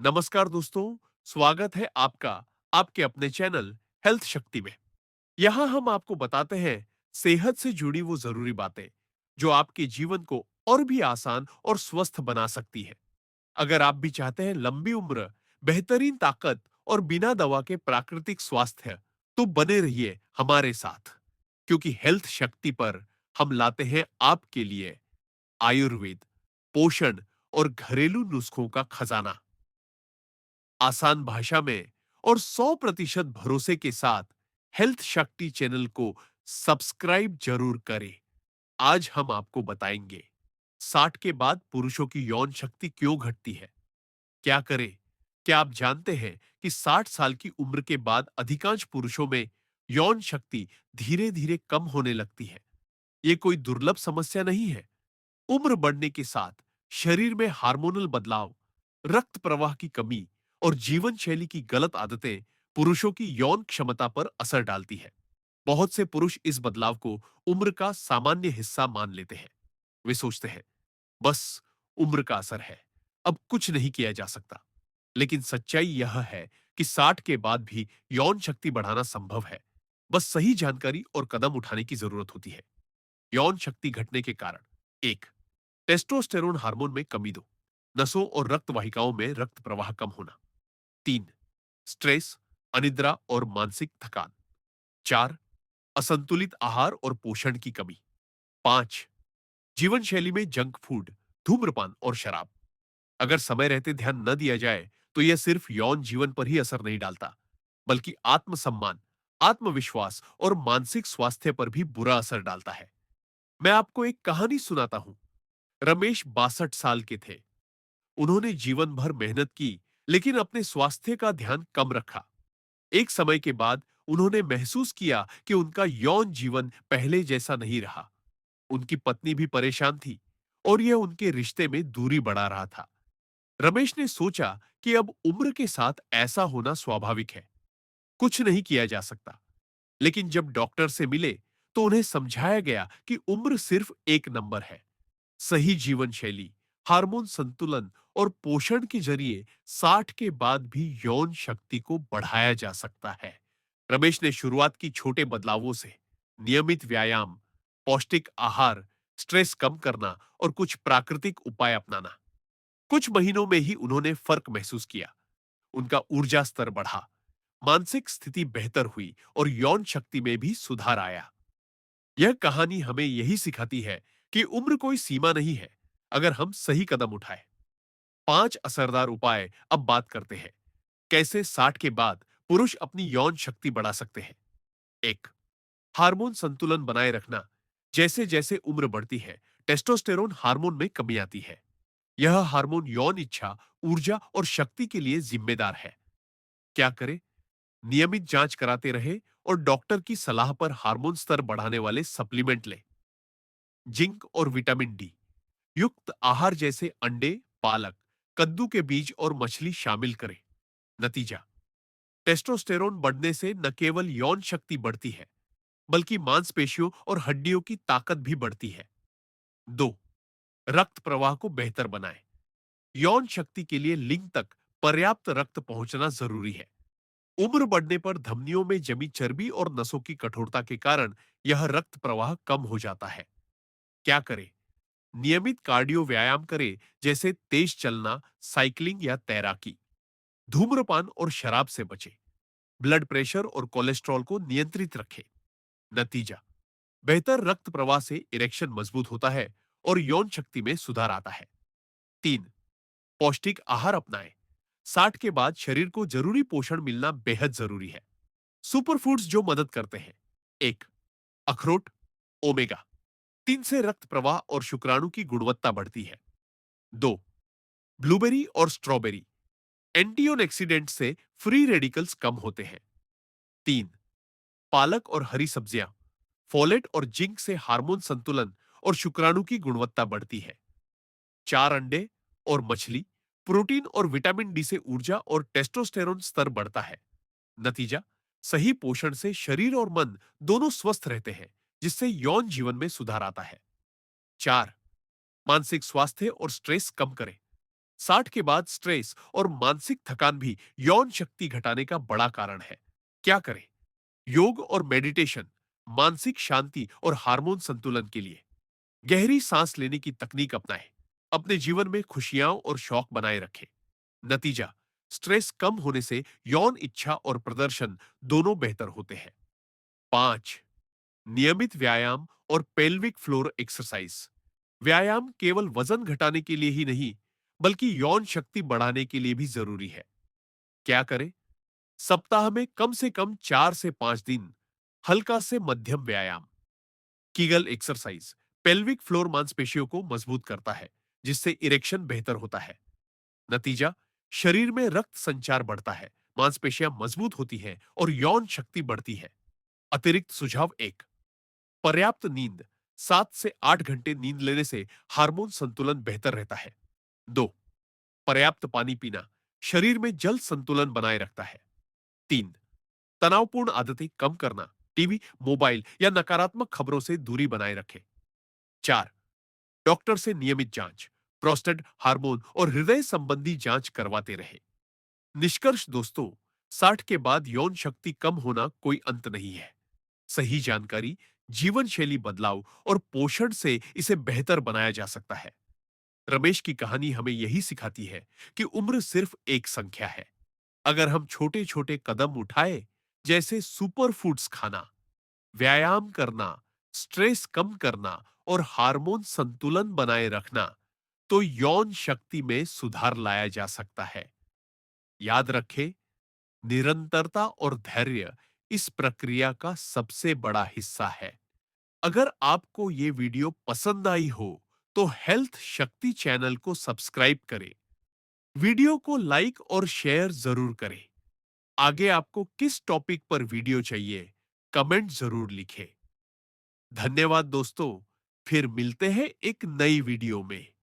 नमस्कार दोस्तों, स्वागत है आपका आपके अपने चैनल हेल्थ शक्ति में। यहाँ हम आपको बताते हैं सेहत से जुड़ी वो जरूरी बातें जो आपके जीवन को और भी आसान और स्वस्थ बना सकती है। अगर आप भी चाहते हैं लंबी उम्र, बेहतरीन ताकत और बिना दवा के प्राकृतिक स्वास्थ्य, तो बने रहिए हमारे साथ, क्योंकि हेल्थ शक्ति पर हम लाते हैं आपके लिए आयुर्वेद, पोषण और घरेलू नुस्खों का खजाना, आसान भाषा में और 100% भरोसे के साथ। हेल्थ शक्ति चैनल को सब्सक्राइब जरूर करें। आज हम आपको बताएंगे 60 के बाद पुरुषों की यौन शक्ति क्यों घटती है, क्या करें। क्या आप जानते हैं कि 60 साल की उम्र के बाद अधिकांश पुरुषों में यौन शक्ति धीरे धीरे कम होने लगती है। ये कोई दुर्लभ समस्या नहीं है। उम्र बढ़ने के साथ शरीर में हार्मोनल बदलाव, रक्त प्रवाह की कमी और जीवन शैली की गलत आदतें पुरुषों की यौन क्षमता पर असर डालती है। बहुत से पुरुष इस बदलाव को उम्र का सामान्य हिस्सा मान लेते हैं। वे सोचते हैं, बस उम्र का असर है, अब कुछ नहीं किया जा सकता। लेकिन सच्चाई यह है कि 60 के बाद भी यौन शक्ति बढ़ाना संभव है। बस सही जानकारी और कदम उठाने की जरूरत होती है। यौन शक्ति घटने के कारण: एक, टेस्टोस्टेरोन हार्मोन में कमी। दो, नसों और रक्त वाहिकाओं में रक्त प्रवाह कम होना। तीन, स्ट्रेस, अनिद्रा और मानसिक थकान। चार, असंतुलित आहार और पोषण की कमी। पांच, जीवन शैली में जंक फूड, धूम्रपान और शराब। अगर समय रहते ध्यान न दिया जाए तो यह सिर्फ यौन जीवन पर ही असर नहीं डालता, बल्कि आत्मसम्मान, आत्मविश्वास और मानसिक स्वास्थ्य पर भी बुरा असर डालता है। मैं आपको एक कहानी सुनाता हूं। रमेश 62 साल के थे। उन्होंने जीवन भर मेहनत की, लेकिन अपने स्वास्थ्य का ध्यान कम रखा। एक समय के बाद उन्होंने महसूस किया कि उनका यौन जीवन पहले जैसा नहीं रहा। उनकी पत्नी भी परेशान थी और यह उनके रिश्ते में दूरी बढ़ा रहा था। रमेश ने सोचा कि अब उम्र के साथ ऐसा होना स्वाभाविक है, कुछ नहीं किया जा सकता। लेकिन जब डॉक्टर से मिले तो उन्हें समझाया गया कि उम्र सिर्फ एक नंबर है। सही जीवन शैली, हार्मोन संतुलन और पोषण के जरिए 60 के बाद भी यौन शक्ति को बढ़ाया जा सकता है। रमेश ने शुरुआत की छोटे बदलावों से: नियमित व्यायाम, पौष्टिक आहार, स्ट्रेस कम करना और कुछ प्राकृतिक उपाय अपनाना। कुछ महीनों में ही उन्होंने फर्क महसूस किया। उनका ऊर्जा स्तर बढ़ा, मानसिक स्थिति बेहतर हुई और यौन शक्ति में भी सुधार आया। यह कहानी हमें यही सिखाती है कि उम्र कोई सीमा नहीं है, अगर हम सही कदम उठाएं। 5 असरदार उपाय अब बात करते हैं, कैसे 60 के बाद पुरुष अपनी यौन शक्ति बढ़ा सकते हैं। एक, हार्मोन संतुलन बनाए रखना। जैसे जैसे उम्र बढ़ती है, टेस्टोस्टेरोन हार्मोन में कमी आती है। यह हार्मोन यौन इच्छा, ऊर्जा और शक्ति के लिए जिम्मेदार है। क्या करें? नियमित जांच कराते रहे और डॉक्टर की सलाह पर हार्मोन स्तर बढ़ाने वाले सप्लीमेंट लें। जिंक और विटामिन डी युक्त आहार जैसे अंडे, पालक, कद्दू के बीज और मछली शामिल करें। नतीजा: टेस्टोस्टेरोन बढ़ने से न केवल यौन शक्ति बढ़ती है, बल्कि मांसपेशियों और हड्डियों की ताकत भी बढ़ती है। दो, रक्त प्रवाह को बेहतर बनाएं। यौन शक्ति के लिए लिंग तक पर्याप्त रक्त पहुंचना जरूरी है। उम्र बढ़ने पर धमनियों में जमी चर्बी और नसों की कठोरता के कारण यह रक्त प्रवाह कम हो जाता है। क्या करें? नियमित कार्डियो व्यायाम करें, जैसे तेज चलना, साइकिलिंग या तैराकी। धूम्रपान और शराब से बचें। ब्लड प्रेशर और कोलेस्ट्रॉल को नियंत्रित रखें। नतीजा: बेहतर रक्त प्रवाह से इरेक्शन मजबूत होता है और यौन शक्ति में सुधार आता है। तीन, पौष्टिक आहार अपनाएं। 60 के बाद शरीर को जरूरी पोषण मिलना बेहद जरूरी है। सुपर फूड्स जो मदद करते हैं: एक, अखरोट, ओमेगा 3 से रक्त प्रवाह और शुक्राणु की गुणवत्ता बढ़ती है। दो, ब्लूबेरी और स्ट्रॉबेरी, एंटीऑक्सीडेंट से फ्री रेडिकल्स कम होते हैं। तीन, पालक और हरी सब्जियां, फोलेट और जिंक से हार्मोन संतुलन और शुक्राणु की गुणवत्ता बढ़ती है। चार, अंडे और मछली, प्रोटीन और विटामिन डी से ऊर्जा और टेस्टोस्टेरोन स्तर बढ़ता है। नतीजा: सही पोषण से शरीर और मन दोनों स्वस्थ रहते हैं, जिससे यौन जीवन में सुधार आता है। चार, मानसिक स्वास्थ्य और स्ट्रेस कम करें। 60 के बाद स्ट्रेस और मानसिक थकान भी यौन शक्ति घटाने का बड़ा कारण है। क्या करें? योग और मेडिटेशन, मानसिक शांति और हार्मोन संतुलन के लिए। गहरी सांस लेने की तकनीक अपनाएं। अपने जीवन में खुशियां और शौक बनाए रखें। नतीजा, स्ट्रेस कम होने से यौन इच्छा और प्रदर्शन दोनों बेहतर होते हैं। 5. नियमित व्यायाम और पेल्विक फ्लोर एक्सरसाइज। व्यायाम केवल वजन घटाने के लिए ही नहीं, बल्कि यौन शक्ति बढ़ाने के लिए भी जरूरी है। क्या करें? सप्ताह में कम से कम 4 से 5 दिन हल्का से मध्यम व्यायाम। कीगल एक्सरसाइज पेल्विक फ्लोर मांसपेशियों को मजबूत करता है, जिससे इरेक्शन बेहतर होता है। नतीजा, शरीर में रक्त संचार बढ़ता है, मांसपेशियां मजबूत होती हैं और यौन शक्ति बढ़ती है। अतिरिक्त सुझाव एक, पर्याप्त नींद। 7 से 8 घंटे नींद लेने से हार्मोन संतुलन बेहतर रहता है। 2. पर्याप्त पानी पीना शरीर में जल संतुलन बनाए रखता है। 3. तनावपूर्ण आदतें कम करना, टीवी, मोबाइल या नकारात्मक खबरों से दूरी बनाए रखें। 4. डॉक्टर से नियमित जांच, प्रोस्टेट, हार्मोन और हृदय संबंधी जांच करवाते रहे। निष्कर्ष दोस्तों, 60 के बाद यौन शक्ति कम होना कोई अंत नहीं है। सही जानकारी, जीवन शैली बदलाव और पोषण से इसे बेहतर बनाया जा सकता है। रमेश की कहानी हमें यही सिखाती है कि उम्र सिर्फ एक संख्या है। अगर हम छोटे छोटे कदम उठाए, जैसे सुपर फूड्स खाना, व्यायाम करना, स्ट्रेस कम करना और हार्मोन संतुलन बनाए रखना, तो यौन शक्ति में सुधार लाया जा सकता है। याद रखें, निरंतरता और धैर्य इस प्रक्रिया का सबसे बड़ा हिस्सा है। अगर आपको ये वीडियो पसंद आई हो, तो हेल्थ शक्ति चैनल को सब्सक्राइब करें। वीडियो को लाइक और शेयर जरूर करें। आगे आपको किस टॉपिक पर वीडियो चाहिए, कमेंट जरूर लिखें। धन्यवाद दोस्तों, फिर मिलते हैं एक नई वीडियो में।